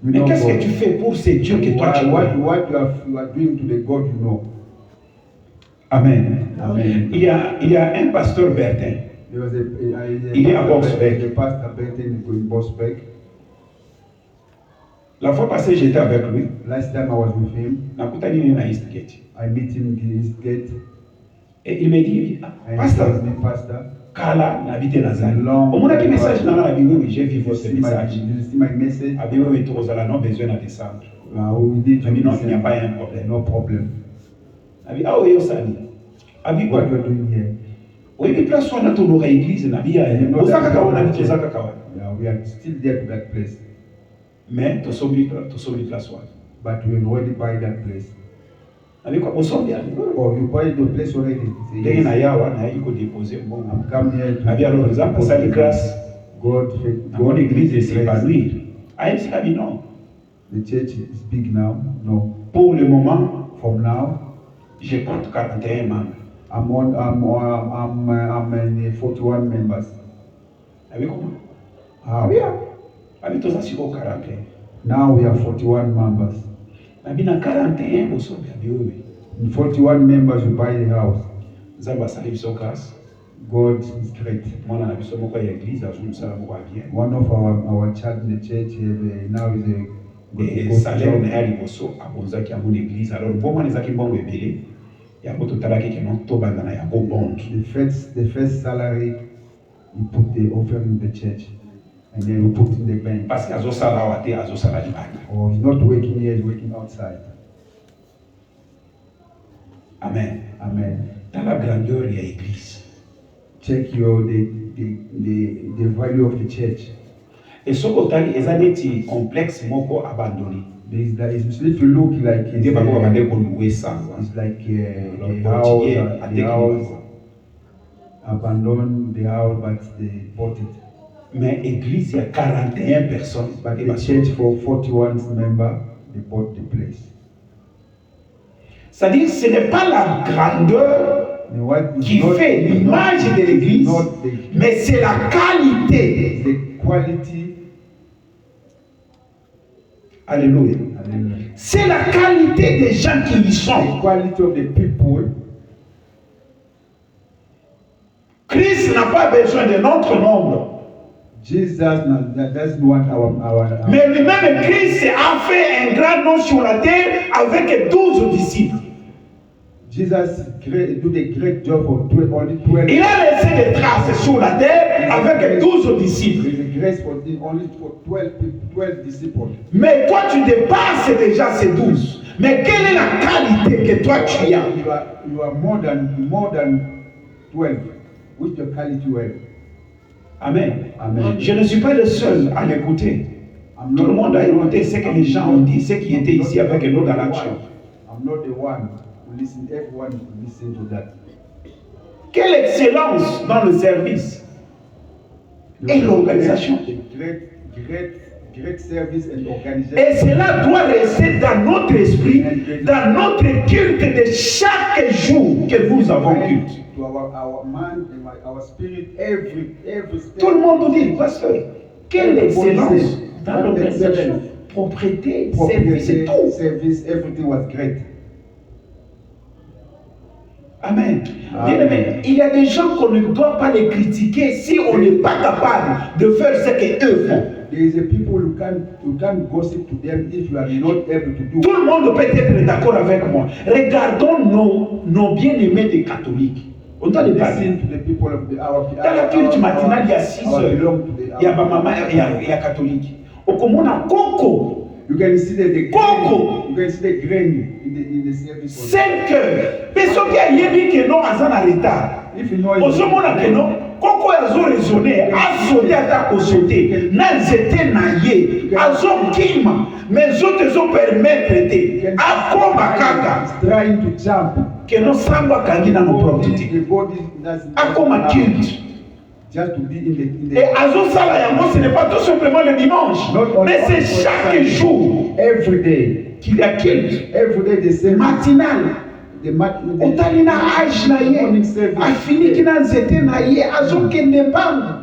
You Mais know qu'est-ce que God. tu fais pour ces dieux que toi tu connais? What you are doing to the God you know. Amen. Amen. Il y a un pasteur Bertin. There was Il est à Boxbeck. a pastor Benton in Boxbeck. La fois passée, j'étais avec lui. Last time I was with him, Nakutani ni na Eastgate. I meet him in the East Gate. Et il me dit, And he pasteur, tells me, Pastor, Kala, n'habite Nazareth. Long- On a un message dans la Bible, oui, j'ai vu did you votre see message. my message? La Bible, oui, tous n'a besoin de descendre. We need to J'ai dit, non, il n'y a listen. pas un problème. No problem. Elle dit, ah oui, ça dit. Elle dit, What you are doing here? oui, mais place soit dans ton église, n'a bien. You know Osaka that- kawa, n'a bien, Osaka kawa. Yeah, we are still there to that place, Mais, tu sommes place soit. but we already buy that place. Elle dit, quoi, on sommes bien. Oh, you buy the place already? Say, Ndenge yes. na yawa, na iko déposer, bon. I'm come here to. Elle dit, alors, exemple, ça dit grâce. God, Dans mon église, c'est épanouir. Ah, elle dit, non. The church is big now. No. Pour le moment, From now, je compte 41 membres. I'm in 41 members. Avec comment? How? Avec tout ça, c'est au 41. Now we have 41 members. Mais dans 41, vous savez bien. In 41 members, you buy the house. Zamba salve son grâce. God is great. Moi, on a vu seulement quoi l'église, nous savons quoi bien. One of our child in the church now is a Et salaire on est à l'imoso, à bonza qui a mon église. Alors, bon, on est à qui bon rebelle. Il y a beaucoup de talaki qui n'ont pas bandana, il y a beaucoup the first salary, you put the offering in the church, and then you put in the bank. Parce qu'à zo sala ou à te, à zo sala du bana. Or he's not working here, he's working outside. Amen. Amen. Dans la grandeur, il y a l'église. Check the value of the church. Et ce côté, les années qui complexes, moko abandonné. If you look like It's like the house abandoned the house, but they bought it. Mais l'église, il y a 41 personnes. But the church for 41 members, they bought the place. C'est-à-dire, ce n'est pas la grandeur qui fait l'image de l'église, mais c'est la qualité. The quality. Alléluia. C'est la qualité des gens qui y sont. The quality of the people. Christ n'a pas besoin de notre nombre. Jesus doesn't want our Mais lui-même, Christ a fait un grand nom sur la terre avec 12 disciples. Jesus do the great job for only 12. Il a laissé des traces sur la terre avec 12 disciples. Grace for only for 12 disciples. Mais toi, tu dépasses déjà ces 12. Mais quelle est la qualité que toi tu as? You are more than 12. Which the quality you have? Amen. Amen. Je ne suis pas le seul à l'écouter. Tout le monde a écouté ce que les gens ont dit, ce qui était ici avec nous dans l'action. I'm not the one who listen. Everyone listen to that. Quelle excellence dans le service et l'organisation. Great service and organization. Et cela doit rester dans notre esprit, dans notre culte de chaque jour que nous avons culte. To our mind and our spirit, every Tout le monde dit, pasteur, quelle excellence dans l'organisation, propriété, service et tout. Service, everything was great. Amen. Bien-aimé, il y a des gens qu'on ne doit pas les critiquer si on n'est pas capable de faire ce qu'eux font. There is a people you can't gossip to them if you are not able to do. Tout le monde peut être d'accord avec moi. Regardons nos bien-aimés des catholiques. On doit les parler. Dans la culte matinale, il y a 6 heures. Il y a ma maman, il y a catholique. Au Komona, Coco. You can see the Coco. You can see the grain in the service. 5 heures. Mais ce qui a dit que non, à en retard. If you know Au Komona, que non. Koko azo raisonné, azoté ata kosoté, na zete na ye, azo kima, mais autres zo permettre te, akoma kaka, trying to jump, que no sangwa kangi na no property, akoma culte. Just to be in the Et azo sala yango, ce n'est pas tout simplement le dimanche, mais c'est chaque jour, every day, qu'il y a culte, every day the same matinal. Otali na âge na ye, afiniki na nzete na ye, azokende mbangu.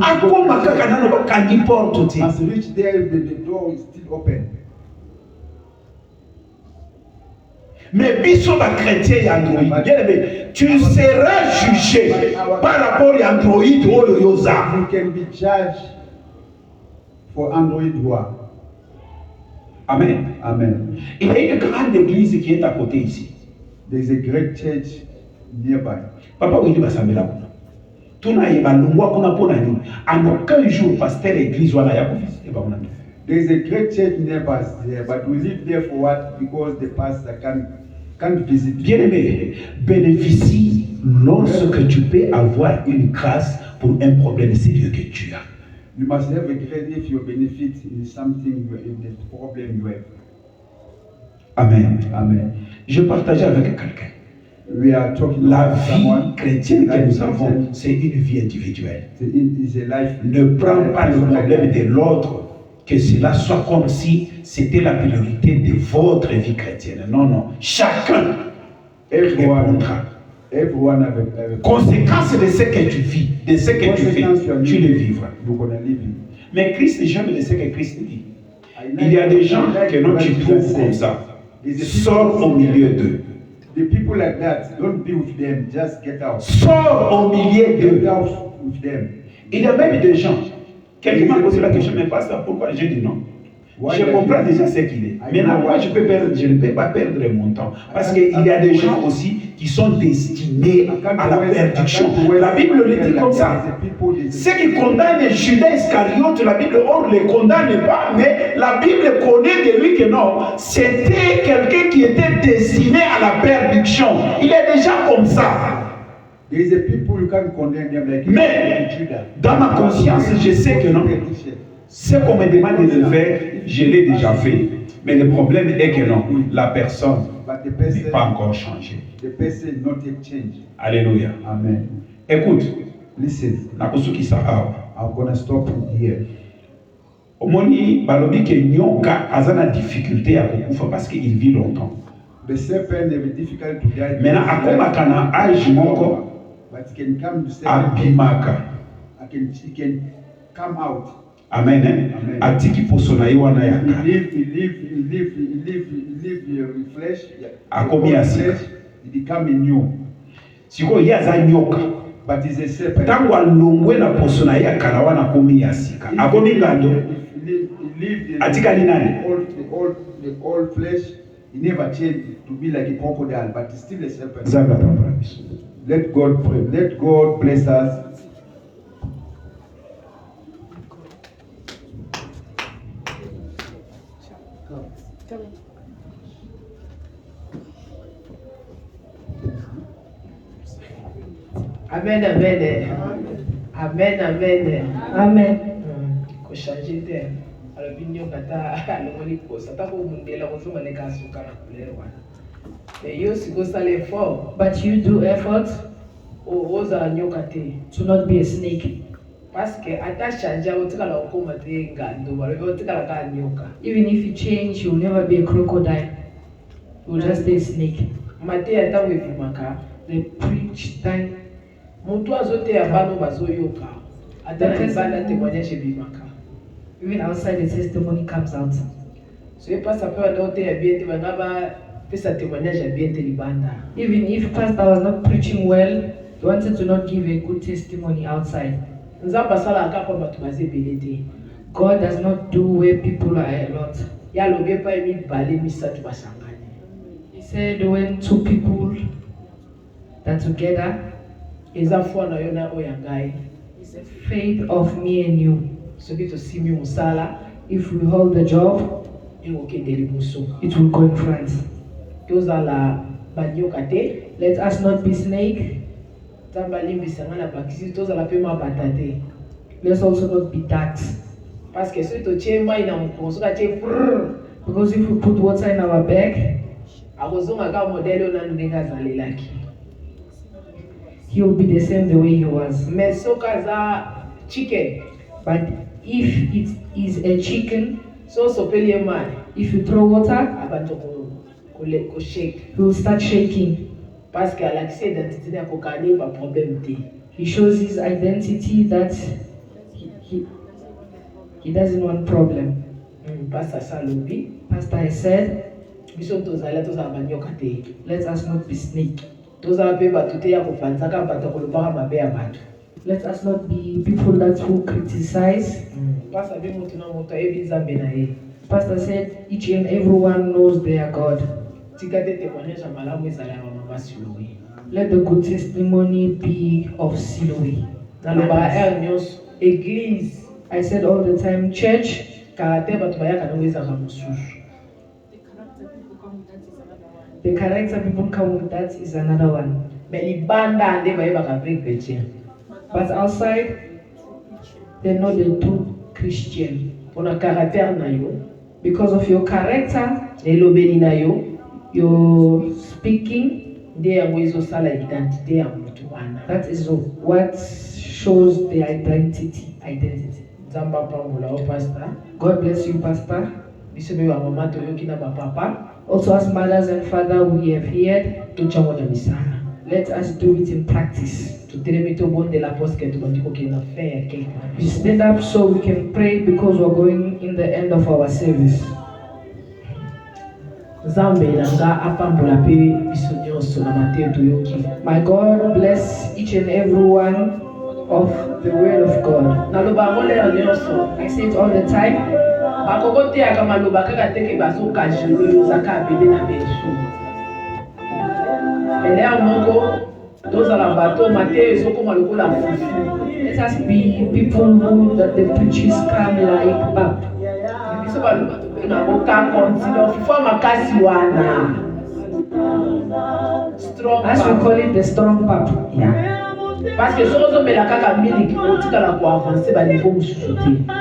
Akoma kaka nano bakangi porte te. As reach there, the door is still open. Mais biso ba chrétien ya Android, bien aimé, tu seras jugé par rapport à Android oyo yoza. You can be judged for Android war. Amen. Amen. Il y a une grande église qui est à côté ici. There is a great church nearby. Papa oui basambela kuna. Tuna yeba lungwa kuna pona ni. En aucun jour pasteur église wana ya visiter ba kuna. There is a great church nearby there, but we live there for what? Because the pastor can't visit. Bien-aimé, bénéficie lorsque tu peux avoir une grâce pour un problème sérieux que tu as. You must have a grace if you benefit in something, in the problem you have. Amen. Amen. Je partageais avec quelqu'un. We are talking La about vie someone. chrétienne que nous avons, c'est une vie individuelle. Is a life. Ne prends pas le problème de l'autre que cela soit comme si c'était la priorité de votre vie chrétienne. Non, non. Chacun répondra. Conséquence de ce que tu vis, de ce que tu fais, tu le vivras. Mais Christ n'est jamais de ce que Christ dit. Il y a des gens que non, tu trouves comme ça. Sors au milieu d'eux. The people like that, don't be with them, just get out. Sors au milieu d'eux. Get out with them. Il y a même des gens. Quelqu'un m'a posé la question, mais pasteur, pourquoi? J'ai dit non. Je comprends déjà ce qu'il est. Maintenant, moi, je ne peux pas perdre mon temps. Parce qu'il y a des gens aussi qui sont destinés à la perdition. La Bible le dit comme ça. Ceux qui condamnent Judas Iscariote, la Bible ne les condamne pas, mais la Bible connaît de lui que non. C'était quelqu'un qui était destiné à la perdition. Il est déjà comme ça. Mais dans ma conscience, je sais que non. Ce qu'on me demande de le faire, je l'ai déjà fait. Mais le problème est que non, la personne n'est pas encore changée. Alléluia. Amen. Écoute, listen. I'm going to stop here. Omoni balobi ke nyoka azana difficulté à kufa parce qu'il vit longtemps. The serpent may be difficult to die. Maintenant akoma kana age moko but it can come to abimaka. It can come out. Amen. Amen. Atiki posona iwana ya. He live flesh. Akomi asi. It become new. Siko yaza nyoka. But it's a serpent. Tangu alongwe na posona ya kalawana komi yasika. Akomi ngando. Atika ni nani? The old flesh, he never changed to be like a crocodile, but it's still a serpent. Let God pray. Let God bless us. Amen, amen. Amen, amen. Amen. Ko changer terme. Alors binyo kata alongoli ko sata ko mundela ko zuma ne ka suka na kulewa. Mais yo si go sale effort. But you do effort oza nyoka te. To not be a snake. Parce que ata changer otikala okoma te ngando balo otikala ka nyoka. Even if you change, you'll never be a crocodile. You'll just stay a snake. Mate ata we bimaka. They preach that Mutu azote ya bano bazoyoka. Ata na bana témoignage bimaka. Even outside the testimony comes out. So if pastor pe wanote ya biente banaba pesa témoignage ya biente libanda. Even if pastor was not preaching well, he wanted to not give a good testimony outside. Nzamba sala akapa batu bazebelete. God does not do where people are a lot. Ya lobe pa emi bale misatu basangani. He said when two people are together, ezafwa na yona oyangai. It's a faith of me and you. So to simi musala, if we hold the job, it will go in front. Those are la banyoka te. Let us not be snake. Let's also not be ducks. Because if we put water in our bag, he will be the same the way he was. Chicken. But if it is a chicken, if you throw water, he will start shaking. He shows his identity that he doesn't want problem. Pastor has said, let us not be snake. Let us not be people that will criticize. Pastor said, each and everyone knows their God. Let the good testimony be of Siloé. I said all the time, church, the character people come with, that is another one. But outside, they know the true Christian. Because of your character, your speaking, that is what shows the identity. God bless you, Pastor. Also, as mothers and fathers, we have heard. Let us do it in practice. We stand up so we can pray because we're going in the end of our service. My God bless each and every one of the word of God. I say it all the time. Let us be people who that the preachers come like up. As we call it, the strong pap.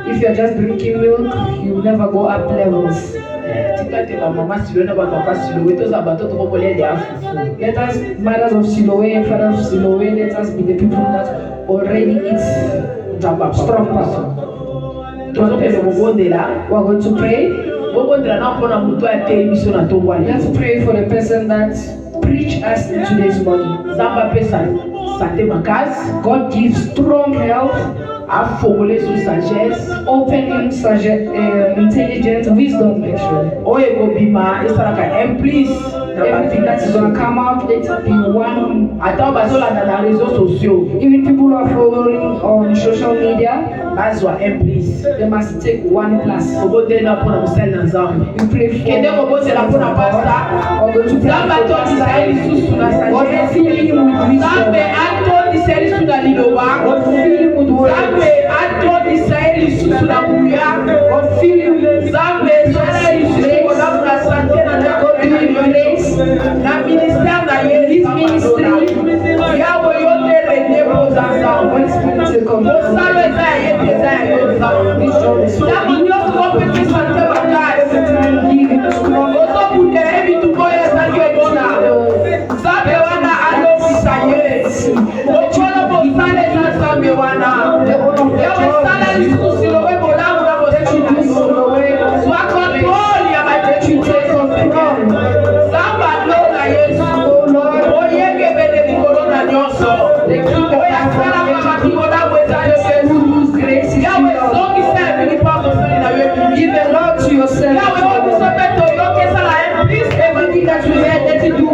If you are just drinking milk, you will never go up levels. Let us, mothers of Siloé and fathers of Siloé, let us be the people that already eat strong pap. We are going to pray. Let's pray for the person that preached us in today's morning. God gives strong health, opening intelligence, wisdom actually. Everything that is going to come out, let it be one. Even people who are following on social media, they must take 1+. We pray for God fill him with wisdom. God fill him with words. God fill him with grace. His ministry. When Spirit comes, give a lot to yourself. Everything that you had, let it do.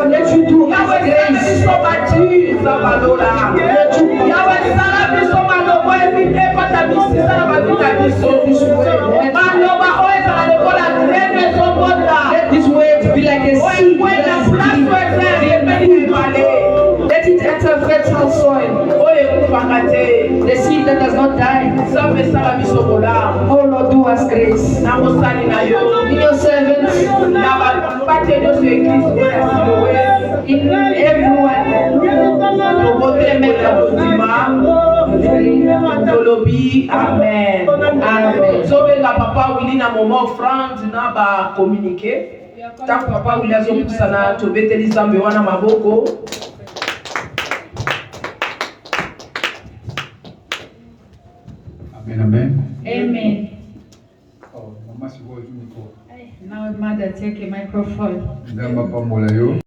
Let you do His grace. Let this word be like a seed that is deep. Let it enter fertile soil. The seed that does not die. Oh Lord, do us grace. In your servants, in everyone. Amen. Papa Willy na moment offrande na ba communiquer. Tant Papa Willy azopusana to beteli zambe wana maboko. Amen, amen. Amen. Oh, Mama, she was unique. Now, Mother, take a microphone.